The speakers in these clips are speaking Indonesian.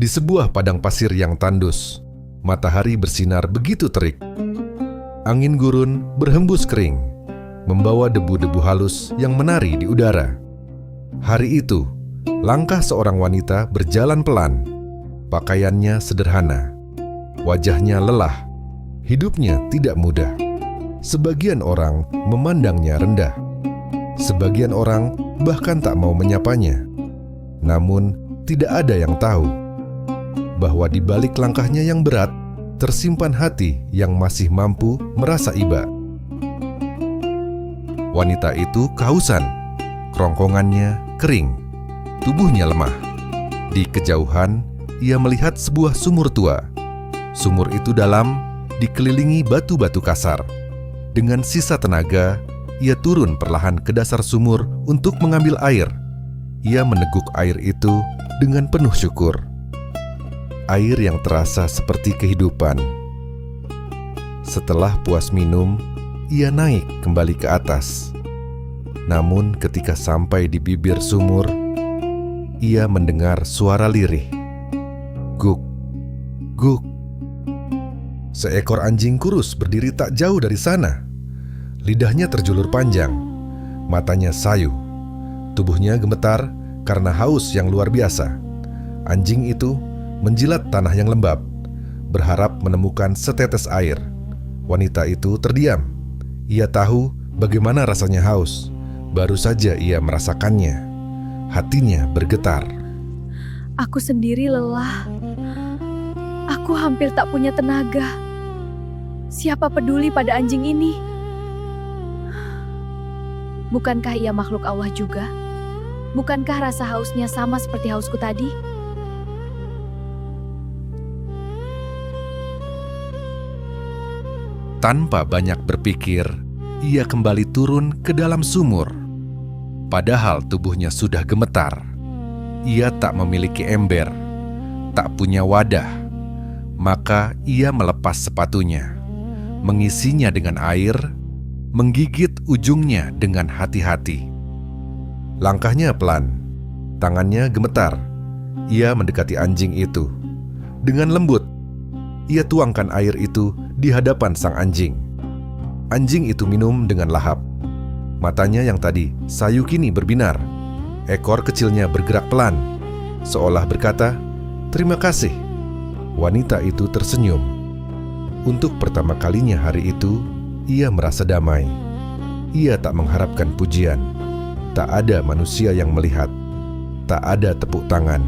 Di sebuah padang pasir yang tandus, matahari bersinar begitu terik. Angin gurun berhembus kering, membawa debu-debu halus yang menari di udara. Hari itu, langkah seorang wanita berjalan pelan. Pakaiannya sederhana, wajahnya lelah, hidupnya tidak mudah. Sebagian orang memandangnya rendah. Sebagian orang bahkan tak mau menyapanya. Namun, tidak ada yang tahu bahwa di balik langkahnya yang berat, tersimpan hati yang masih mampu merasa iba. Wanita itu kehausan, kerongkongannya kering, tubuhnya lemah. Di kejauhan, ia melihat sebuah sumur tua. Sumur itu dalam, dikelilingi batu-batu kasar. Dengan sisa tenaga, ia turun perlahan ke dasar sumur untuk mengambil air. Ia meneguk air itu dengan penuh syukur. Air yang terasa seperti kehidupan. Setelah puas minum, ia naik kembali ke atas. Namun ketika sampai di bibir sumur, ia mendengar suara lirih. Guk, guk. Seekor anjing kurus berdiri tak jauh dari sana. Lidahnya terjulur panjang, matanya sayu. Tubuhnya gemetar karena haus yang luar biasa. Anjing itu menjilat tanah yang lembab, berharap menemukan setetes air. Wanita itu terdiam. Ia tahu bagaimana rasanya haus. Baru saja ia merasakannya. Hatinya bergetar. Aku sendiri lelah. Aku hampir tak punya tenaga. Siapa peduli pada anjing ini? Bukankah ia makhluk Allah juga? Bukankah rasa hausnya sama seperti hausku tadi? Tanpa banyak berpikir, ia kembali turun ke dalam sumur. Padahal tubuhnya sudah gemetar. Ia tak memiliki ember, tak punya wadah. Maka ia melepas sepatunya, mengisinya dengan air, menggigit ujungnya dengan hati-hati. Langkahnya pelan, tangannya gemetar. Ia mendekati anjing itu. Dengan lembut, ia tuangkan air itu di hadapan sang anjing. Anjing itu minum dengan lahap. Matanya yang tadi sayu kini berbinar. Ekor kecilnya bergerak pelan, seolah berkata, "Terima kasih." Wanita itu tersenyum. Untuk pertama kalinya hari itu, ia merasa damai. Ia tak mengharapkan pujian. Tak ada manusia yang melihat. Tak ada tepuk tangan.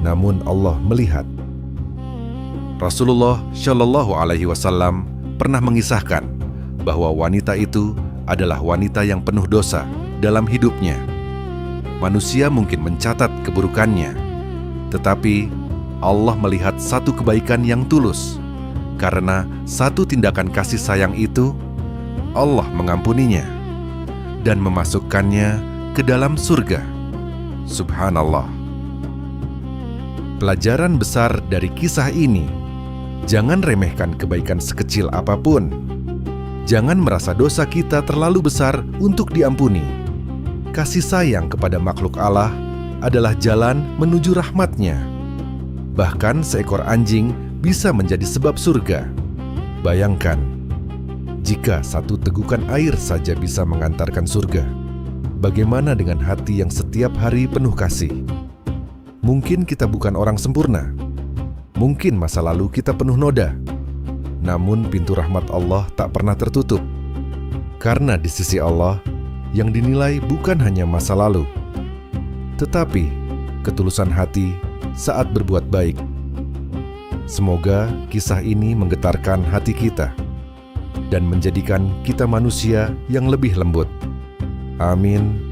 Namun Allah melihat. Rasulullah Shallallahu Alaihi Wasallam pernah mengisahkan bahwa wanita itu adalah wanita yang penuh dosa dalam hidupnya. Manusia mungkin mencatat keburukannya, tetapi Allah melihat satu kebaikan yang tulus. Karena satu tindakan kasih sayang itu, Allah mengampuninya dan memasukkannya ke dalam surga. Subhanallah. Pelajaran besar dari kisah ini, jangan remehkan kebaikan sekecil apapun. Jangan merasa dosa kita terlalu besar untuk diampuni. Kasih sayang kepada makhluk Allah adalah jalan menuju rahmat-Nya. Bahkan seekor anjing bisa menjadi sebab surga. Bayangkan, jika satu tegukan air saja bisa mengantarkan surga, bagaimana dengan hati yang setiap hari penuh kasih? Mungkin kita bukan orang sempurna. Mungkin masa lalu kita penuh noda. Namun pintu rahmat Allah tak pernah tertutup. Karena di sisi Allah, yang dinilai bukan hanya masa lalu, tetapi ketulusan hati saat berbuat baik. Semoga kisah ini menggetarkan hati kita dan menjadikan kita manusia yang lebih lembut. Amin.